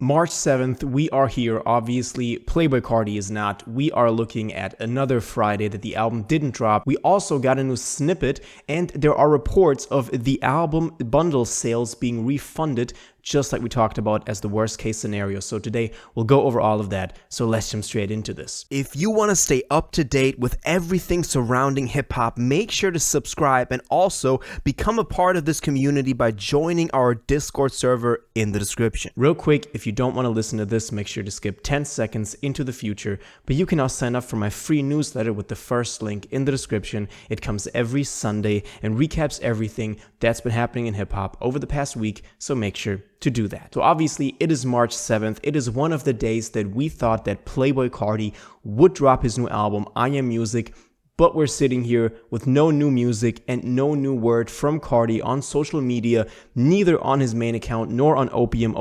March 7th, we are here. Obviously, Playboi Carti is not. We are looking at another Friday that the album didn't drop. We also got a new snippet, and there are reports of the album bundle sales being refunded, just like we talked about as the worst case scenario. So today, we'll go over all of that. So let's jump straight into this. If you want to stay up to date with everything surrounding hip hop, make sure to subscribe and also become a part of this community by joining our Discord server in the description. Real quick, if you don't want to listen to this, make sure to skip 10 seconds into the future, but you can now sign up for my free newsletter with the first link in the description. It comes every Sunday and recaps everything that's been happening in hip hop over the past week, so make sure to do that. So obviously it is March 7th. It is one of the days that we thought that Playboi Carti would drop his new album, I Am Music, but we're sitting here with no new music and no new word from Carti on social media, neither on his main account nor on Opium,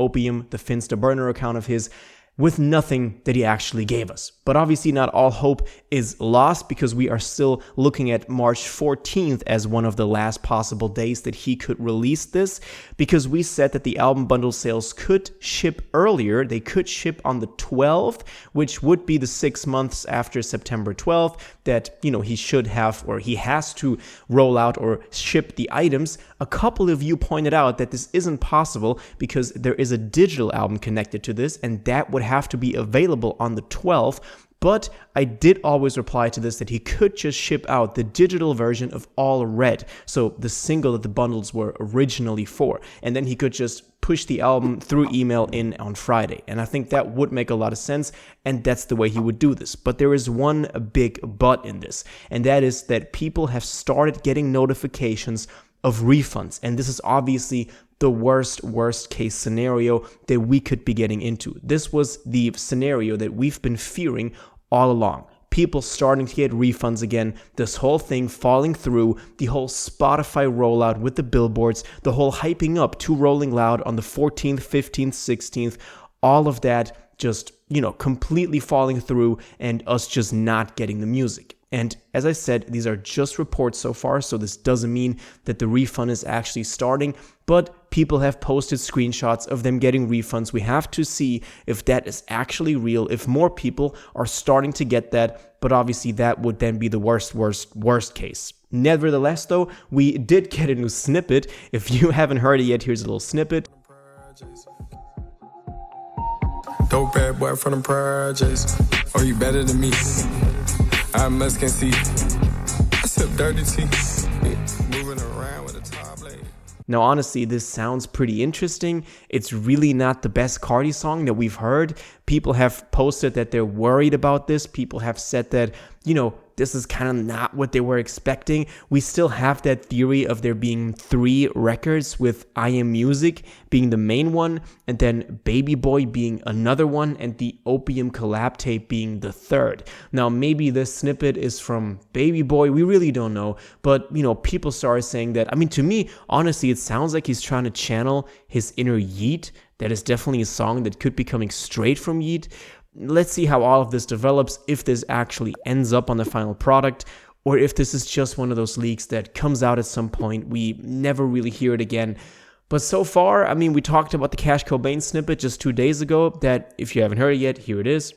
the Finsta burner account of his, with nothing that he actually gave us. But obviously not all hope is lost, because we are still looking at March 14th as one of the last possible days that he could release this, because we said that the album bundle sales could ship earlier. They could ship on the 12th, which would be the 6 months after September 12th that, he should have, or he has to roll out or ship the items. A couple of you pointed out that this isn't possible because there is a digital album connected to this, and that would have to be available on the 12th. But I did always reply to this that he could just ship out the digital version of All Red, so the single that the bundles were originally for, and then he could just push the album through email in on Friday. And I think that would make a lot of sense, and that's the way he would do this. But there is one big but in this, and that is that people have started getting notifications of refunds, and this is obviously the worst case scenario that we could be getting into. This was the scenario that we've been fearing all along. People starting to get refunds again, this whole thing falling through, the whole Spotify rollout with the billboards, the whole hyping up to Rolling Loud on the 14th, 15th, 16th, all of that just, completely falling through, and us just not getting the music. And as I said, these are just reports so far, so this doesn't mean that the refund is actually starting, but people have posted screenshots of them getting refunds. We have to see if that is actually real, if more people are starting to get that, but obviously that would then be the worst case. Nevertheless, though, we did get a new snippet. If you haven't heard it yet, here's a little snippet. Dope bad boy from the projects. Oh, you better than me. I must can see. I sip dirty tea. Moving around with a top blade. Now, honestly, this sounds pretty interesting. It's really not the best Carti song that we've heard. People have posted that they're worried about this. People have said that, this is kind of not what they were expecting. We still have that theory of there being 3 records, with I Am Music being the main one, and then Baby Boy being another one, and the Opium collab tape being the third. Now, maybe this snippet is from Baby Boy. We really don't know. But, people started saying that. I mean, to me, honestly, it sounds like he's trying to channel his inner Yeet. That is definitely a song that could be coming straight from Yeet. Let's see how all of this develops, if this actually ends up on the final product, or if this is just one of those leaks that comes out at some point. We never really hear it again. But so far, we talked about the Cash Cobain snippet just 2 days ago, that if you haven't heard it yet, here it is.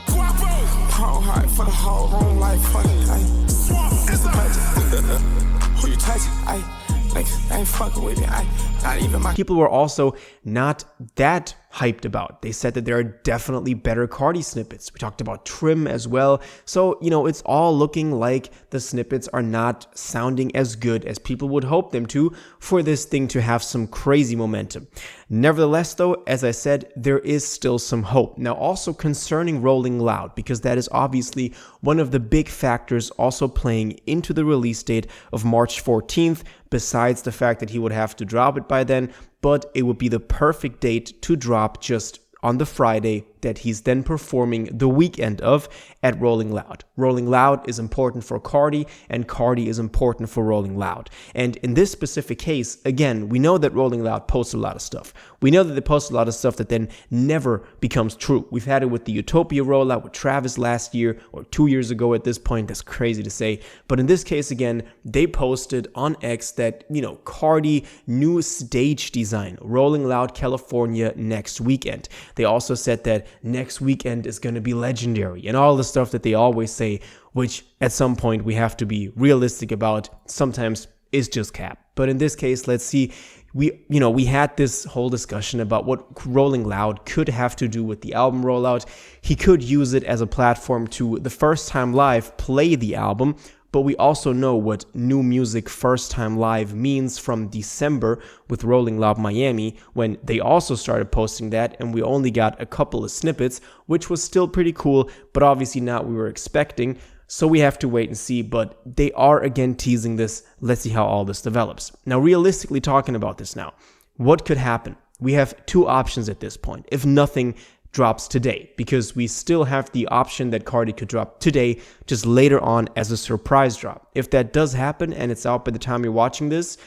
People were also not that hyped about. They said that there are definitely better Carti snippets. We talked about Trim as well. So, it's all looking like the snippets are not sounding as good as people would hope them to for this thing to have some crazy momentum. Nevertheless, though, as I said, there is still some hope. Now, also concerning Rolling Loud, because that is obviously one of the big factors also playing into the release date of March 14th, besides the fact that he would have to drop it by then, but it would be the perfect date to drop just on the Friday that he's then performing the weekend of at Rolling Loud. Rolling Loud is important for Carti, and Carti is important for Rolling Loud. And in this specific case, again, we know that Rolling Loud posts a lot of stuff. We know that they post a lot of stuff that then never becomes true. We've had it with the Utopia rollout with Travis last year, or 2 years ago at this point. That's crazy to say. But in this case, again, they posted on X that, Carti, new stage design, Rolling Loud California next weekend. They also said that next weekend is going to be legendary and all the stuff that they always say, which at some point we have to be realistic about. Sometimes it's just cap. But in this case, let's see. We had this whole discussion about what Rolling Loud could have to do with the album rollout. He could use it as a platform to, the first time live, play the album. But we also know what new music first time live means from December with Rolling Loud Miami, when they also started posting that, and we only got a couple of snippets, which was still pretty cool, but obviously not what we were expecting. So we have to wait and see, but they are again teasing this. Let's see how all this develops. Now, realistically talking about this now, what could happen? We have two options at this point, if nothing drops today, because we still have the option that Carti could drop today, just later on as a surprise drop. If that does happen and it's out by the time you're watching this,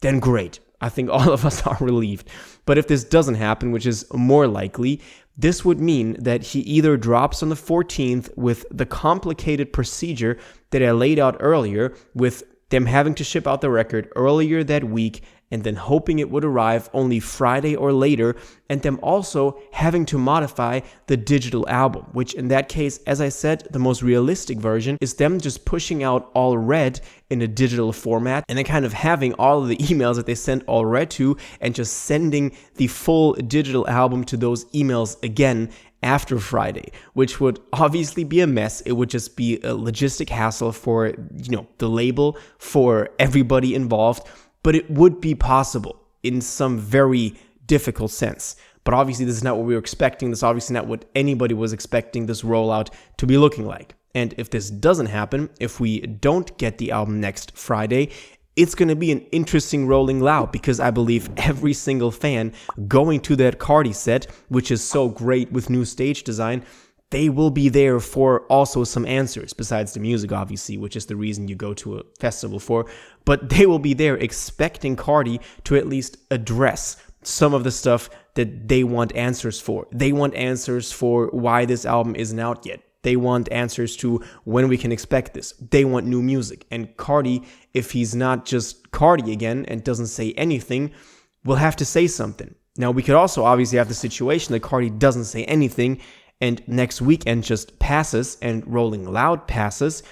then great. I think all of us are relieved. But if this doesn't happen, which is more likely, this would mean that he either drops on the 14th with the complicated procedure that I laid out earlier, with them having to ship out the record earlier that week and then hoping it would arrive only Friday or later, and them also having to modify the digital album, which in that case, as I said, the most realistic version is them just pushing out All Red in a digital format and then kind of having all of the emails that they sent All Red to and just sending the full digital album to those emails again after Friday, which would obviously be a mess. It would just be a logistic hassle for, the label, for everybody involved. But it would be possible in some very difficult sense. But obviously, this is not what we were expecting. This is obviously not what anybody was expecting this rollout to be looking like. And if this doesn't happen, if we don't get the album next Friday, it's going to be an interesting Rolling Loud, because I believe every single fan going to that Carti set, which is so great with new stage design, they will be there for also some answers, besides the music, obviously, which is the reason you go to a festival for. But they will be there expecting Carti to at least address some of the stuff that they want answers for. They want answers for why this album isn't out yet. They want answers to when we can expect this. They want new music. And Carti, if he's not just Carti again and doesn't say anything, will have to say something. Now, we could also obviously have the situation that Carti doesn't say anything, and next weekend just passes and Rolling Loud passes,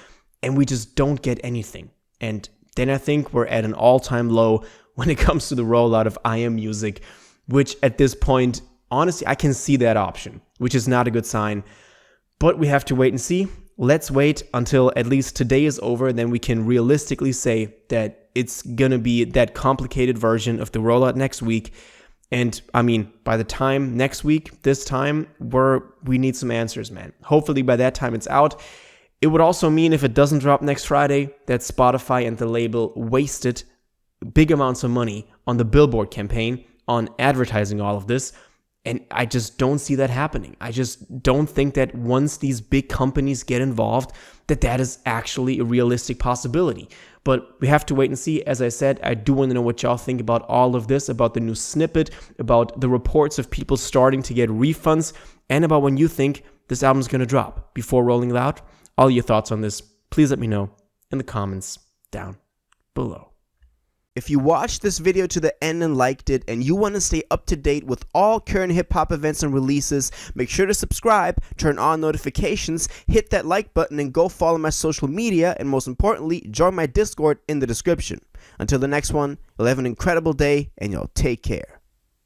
and we just don't get anything. And then I think we're at an all-time low when it comes to the rollout of IM Music, which at this point, honestly, I can see that option, which is not a good sign. But we have to wait and see. Let's wait until at least today is over, and then we can realistically say that it's going to be that complicated version of the rollout next week. And I mean, by the time next week, this time, we need some answers, man. Hopefully by that time it's out. It would also mean, if it doesn't drop next Friday, that Spotify and the label wasted big amounts of money on the Billboard campaign, on advertising all of this. And I just don't see that happening. I just don't think that once these big companies get involved, that is actually a realistic possibility. But we have to wait and see. As I said, I do want to know what y'all think about all of this, about the new snippet, about the reports of people starting to get refunds, and about when you think this album's going to drop before Rolling Loud. All your thoughts on this, please let me know in the comments down below. If you watched this video to the end and liked it, and you want to stay up to date with all current hip-hop events and releases, make sure to subscribe, turn on notifications, hit that like button, and go follow my social media, and most importantly, join my Discord in the description. Until the next one, you'll have an incredible day, and y'all take care.